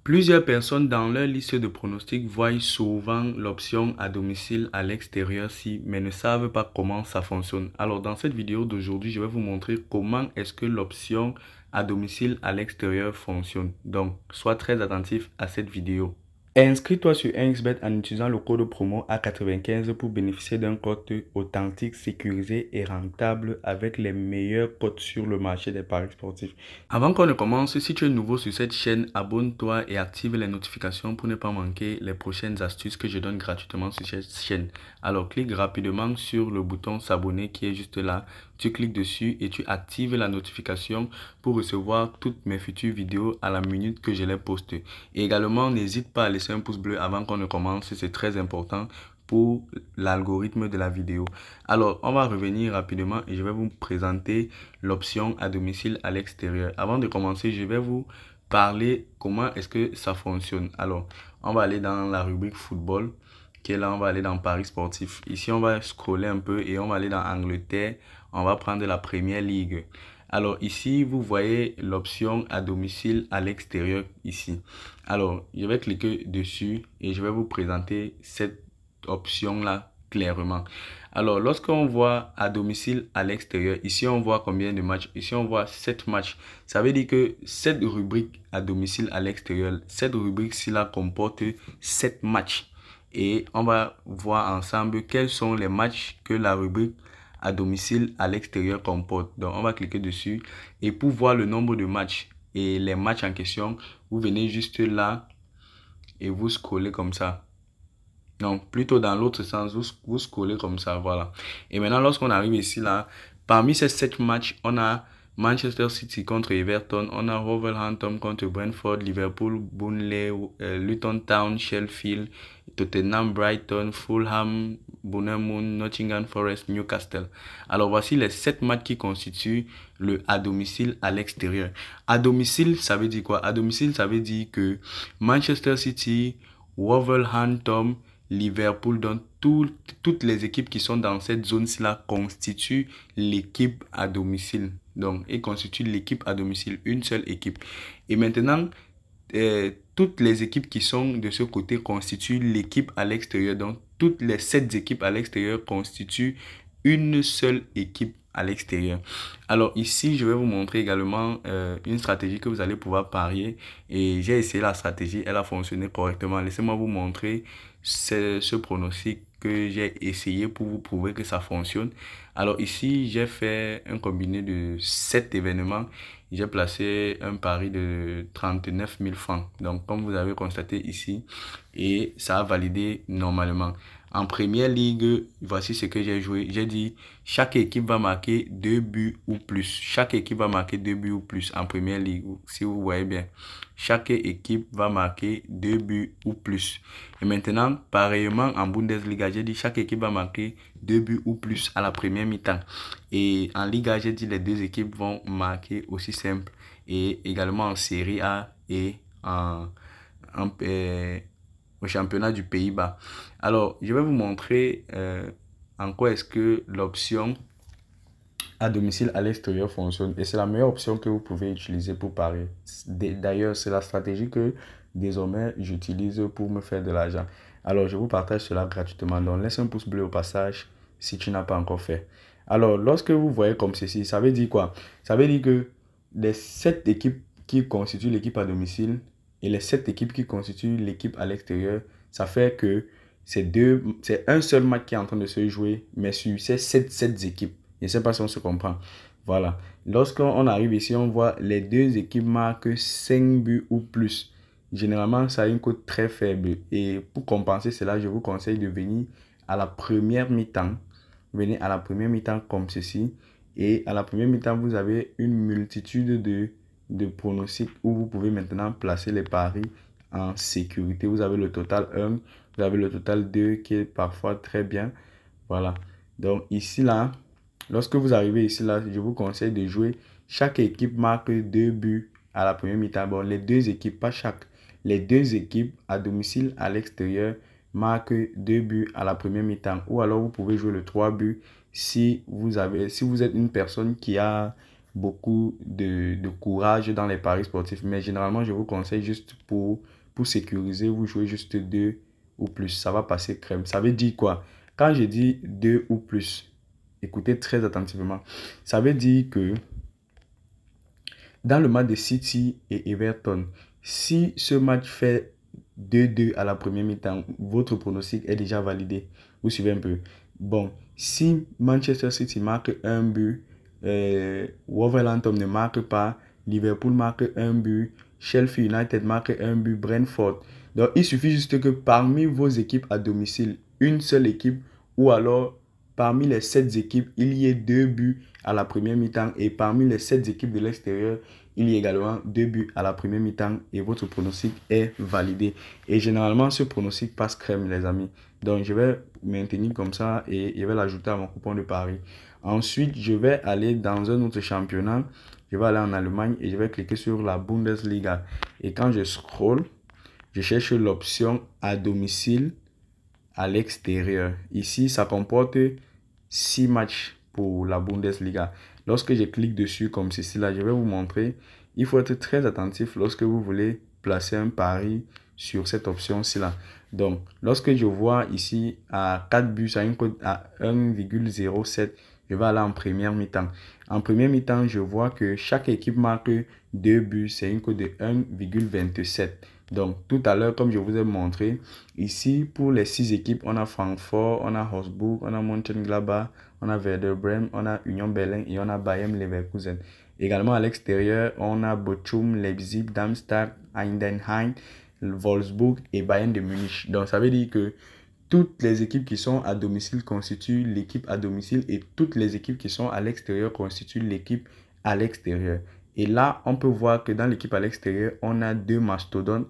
Plusieurs personnes dans leur liste de pronostics voient souvent l'option à domicile à l'extérieur mais ne savent pas comment ça fonctionne. Alors dans cette vidéo d'aujourd'hui, je vais vous montrer comment est-ce que l'option à domicile à l'extérieur fonctionne. Donc, sois très attentif à cette vidéo. Inscris-toi sur 1xBet en utilisant le code promo A95 pour bénéficier d'un code authentique, sécurisé et rentable avec les meilleurs codes sur le marché des paris sportifs. Avant qu'on ne commence, si tu es nouveau sur cette chaîne, abonne-toi et active les notifications pour ne pas manquer les prochaines astuces que je donne gratuitement sur cette chaîne. Alors, clique rapidement sur le bouton s'abonner qui est juste là. Tu cliques dessus et tu actives la notification pour recevoir toutes mes futures vidéos à la minute que je les poste. Et également, n'hésite pas à laisser un pouce bleu avant qu'on ne commence, c'est très important pour l'algorithme de la vidéo. Alors, on va revenir rapidement et je vais vous présenter l'option à domicile à l'extérieur. Avant de commencer, je vais vous parler comment est-ce que ça fonctionne. Alors, on va aller dans la rubrique football, qui est là, on va aller dans Paris sportif. Ici, on va scroller un peu et on va aller dans Angleterre. On va prendre la Première Ligue. Alors ici, vous voyez l'option à domicile à l'extérieur ici. Alors, je vais cliquer dessus et je vais vous présenter cette option-là clairement. Alors, lorsqu'on voit à domicile à l'extérieur, ici on voit combien de matchs? Ici on voit 7 matchs. Ça veut dire que cette rubrique à domicile à l'extérieur, cette rubrique-ci là comporte 7 matchs. Et on va voir ensemble quels sont les matchs que la rubrique à domicile à l'extérieur comporte. Donc, on va cliquer dessus. Et pour voir le nombre de matchs et les matchs en question, vous venez juste là et vous scrollez comme ça. Non, plutôt dans l'autre sens, vous scrollez comme ça, voilà. Et maintenant, lorsqu'on arrive ici, là, parmi ces 7 matchs, on a Manchester City contre Everton, on a Wolverhampton contre Brentford, Liverpool, Burnley, Luton Town, Sheffield, Tottenham, Brighton, Fulham, Bournemouth, Nottingham Forest, Newcastle. Alors voici les 7 matchs qui constituent le à domicile à l'extérieur. À domicile, ça veut dire quoi? À domicile, ça veut dire que Manchester City, Wolverhampton, Liverpool, donc toutes les équipes qui sont dans cette zone-là constituent l'équipe à domicile. Donc, et constituent l'équipe à domicile, une seule équipe. Et maintenant, toutes les équipes qui sont de ce côté constituent l'équipe à l'extérieur. Donc, toutes les 7 équipes à l'extérieur constituent une seule équipe à l'extérieur. Alors ici, je vais vous montrer également une stratégie que vous allez pouvoir parier. Et j'ai essayé la stratégie, elle a fonctionné correctement. Laissez-moi vous montrer ce pronostic que j'ai essayé pour vous prouver que ça fonctionne. Alors ici, j'ai fait un combiné de 7 événements. J'ai placé un pari de 39 000 francs. Donc, comme vous avez constaté ici, et ça a validé normalement. En première ligue, voici ce que j'ai joué. J'ai dit, chaque équipe va marquer 2 buts ou plus. Chaque équipe va marquer 2 buts ou plus en première ligue, si vous voyez bien. Chaque équipe va marquer 2 buts ou plus. Et maintenant, pareillement en Bundesliga, j'ai dit chaque équipe va marquer 2 buts ou plus à la première mi-temps. Et en Liga, j'ai dit les 2 équipes vont marquer aussi simple. Et également en Série A et au championnat du Pays-Bas. Alors, je vais vous montrer en quoi est-ce que l'option à domicile à l'extérieur fonctionne. Et c'est la meilleure option que vous pouvez utiliser pour parier. D'ailleurs, c'est la stratégie que désormais j'utilise pour me faire de l'argent. Alors, je vous partage cela gratuitement. Donc, laisse un pouce bleu au passage si tu n'as pas encore fait. Alors, lorsque vous voyez comme ceci, ça veut dire quoi? Ça veut dire que les 7 équipes qui constituent l'équipe à domicile et les 7 équipes qui constituent l'équipe à l'extérieur, ça fait que c'est un seul match qui est en train de se jouer, mais sur ces 7 équipes. Je ne sais pas si on se comprend. Voilà. Lorsqu'on arrive ici, on voit les 2 équipes marquent 5 buts ou plus. Généralement, ça a une cote très faible. Et pour compenser cela, je vous conseille de venir à la première mi-temps. Venez à la première mi-temps comme ceci. Et à la première mi-temps, vous avez une multitude de pronostics où vous pouvez maintenant placer les paris en sécurité. Vous avez le total 1, vous avez le total 2 qui est parfois très bien. Voilà. Donc ici, là, lorsque vous arrivez ici, là, je vous conseille de jouer. Chaque équipe marque 2 buts à la première mi-temps. Bon, les 2 équipes, pas chaque. Les 2 équipes à domicile, à l'extérieur, marquent 2 buts à la première mi-temps. Ou alors, vous pouvez jouer le 3 buts si vous êtes une personne qui a beaucoup de courage dans les paris sportifs. Mais généralement, je vous conseille juste pour sécuriser, vous jouez juste 2 ou plus. Ça va passer crème. Ça veut dire quoi? Quand je dis 2 ou plus, écoutez très attentivement. Ça veut dire que dans le match de City et Everton, si ce match fait 2-2 à la première mi-temps, votre pronostic est déjà validé. Vous suivez un peu. Bon, si Manchester City marque un but, Wolverhampton ne marque pas, Liverpool marque un but, Sheffield United marque un but, Brentford. Donc, il suffit juste que parmi vos équipes à domicile, une seule équipe ou alors parmi les 7 équipes, il y ait 2 buts à la première mi-temps et parmi les 7 équipes de l'extérieur, il y a également 2 buts à la première mi-temps et votre pronostic est validé. Et généralement, ce pronostic passe crème, les amis. Donc, je vais maintenir comme ça et je vais l'ajouter à mon coupon de pari. Ensuite, je vais aller dans un autre championnat. Je vais aller en Allemagne et je vais cliquer sur la Bundesliga. Et quand je scroll, je cherche l'option à domicile à l'extérieur. Ici, ça comporte 6 matchs pour la Bundesliga. Lorsque je clique dessus comme ceci là, je vais vous montrer. Il faut être très attentif lorsque vous voulez placer un pari sur cette option-ci là. Donc, lorsque je vois ici à 4 buts, à une cote à 1,07, je vais aller en première mi-temps. En première mi-temps, je vois que chaque équipe marque 2 buts, c'est une cote de 1,27. Donc, tout à l'heure, comme je vous ai montré, ici, pour les 6 équipes, on a Francfort, on a Wolfsburg, on a Mönchengladbach, on a Werder Bremen, on a Union Berlin et on a Bayern Leverkusen. Également à l'extérieur, on a Bochum, Leipzig, Darmstadt, Heidenheim, Wolfsburg et Bayern de Munich. Donc, ça veut dire que toutes les équipes qui sont à domicile constituent l'équipe à domicile et toutes les équipes qui sont à l'extérieur constituent l'équipe à l'extérieur. Et là, on peut voir que dans l'équipe à l'extérieur, on a 2 mastodontes.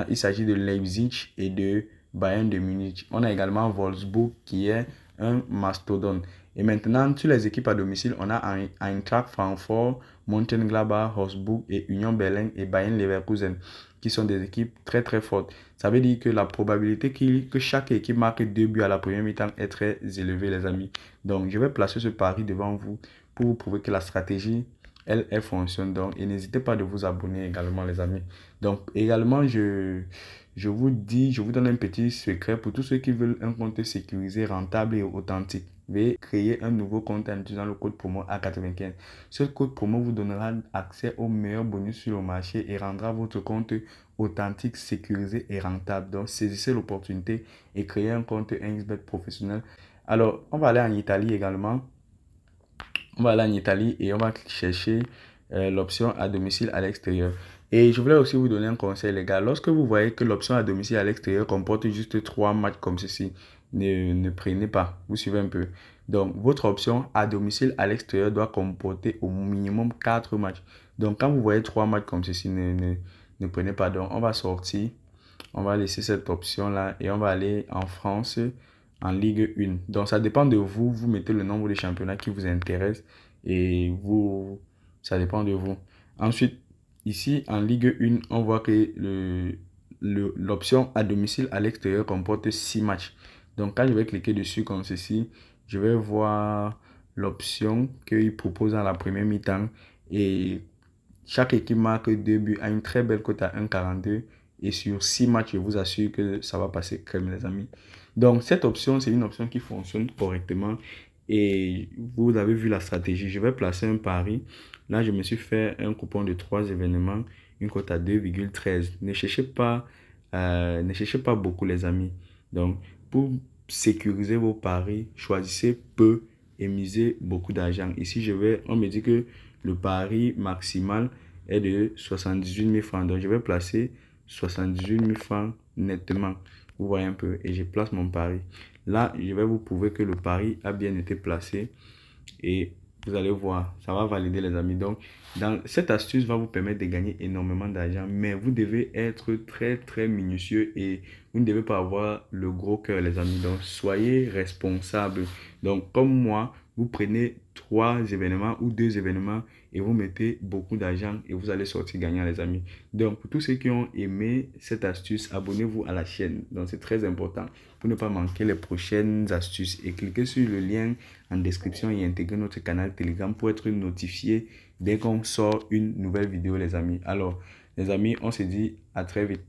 Il s'agit de Leipzig et de Bayern de Munich. On a également Wolfsburg qui est un mastodonte. Et maintenant, sur les équipes à domicile, on a Eintracht Francfort, Mönchengladbach, Wolfsburg et Union Berlin et Bayern Leverkusen qui sont des équipes très très fortes. Ça veut dire que la probabilité que chaque équipe marque 2 buts à la première mi-temps est très élevée, les amis. Donc, je vais placer ce pari devant vous pour vous prouver que la stratégie, elle fonctionne. Donc, et n'hésitez pas de vous abonner également, les amis. Donc, également, je vous donne un petit secret pour tous ceux qui veulent un compte sécurisé, rentable et authentique. Veuillez créer un nouveau compte en utilisant le code promo A95. Ce code promo vous donnera accès aux meilleurs bonus sur le marché et rendra votre compte authentique, sécurisé et rentable. Donc, saisissez l'opportunité et créez un compte 1xBet professionnel. Alors, on va aller en Italie également. On va aller en Italie et on va chercher l'option à domicile à l'extérieur. Et je voulais aussi vous donner un conseil, les gars. Lorsque vous voyez que l'option à domicile à l'extérieur comporte juste 3 matchs comme ceci, ne prenez pas. Vous suivez un peu. Donc, votre option à domicile à l'extérieur doit comporter au minimum 4 matchs. Donc, quand vous voyez 3 matchs comme ceci, ne prenez pas. Donc, on va sortir. On va laisser cette option-là et on va aller en France en Ligue 1. Donc, ça dépend de vous. Vous mettez le nombre de championnats qui vous intéresse et ça dépend de vous. Ensuite, ici, en Ligue 1, on voit que l'option à domicile à l'extérieur comporte 6 matchs. Donc, quand je vais cliquer dessus comme ceci, je vais voir l'option qu'il propose dans la première mi-temps. Et chaque équipe marque 2 buts à une très belle cote à 1,42. Et sur 6 matchs, je vous assure que ça va passer crème, les amis. Donc, cette option, c'est une option qui fonctionne correctement. Et vous avez vu la stratégie. Je vais placer un pari. Là, je me suis fait un coupon de 3 événements, une cote à 2,13. Ne cherchez pas beaucoup, les amis. Donc, pour sécuriser vos paris, choisissez peu et misez beaucoup d'argent. Ici, on me dit que le pari maximal est de 78 000 francs. Donc, je vais placer 78 000 francs nettement. Vous voyez un peu. Et je place mon pari. Là, je vais vous prouver que le pari a bien été placé. Et vous allez voir, ça va valider, les amis. Donc, cette astuce va vous permettre de gagner énormément d'argent. Mais vous devez être très, très minutieux et vous ne devez pas avoir le gros cœur, les amis. Donc, soyez responsables. Donc, comme moi, vous prenez 3 événements ou 2 événements et vous mettez beaucoup d'argent et vous allez sortir gagnant les amis. Donc pour tous ceux qui ont aimé cette astuce, abonnez-vous à la chaîne. Donc c'est très important pour ne pas manquer les prochaines astuces et cliquez sur le lien en description et intégrez notre canal Telegram pour être notifié dès qu'on sort une nouvelle vidéo les amis. Alors les amis, on se dit à très vite.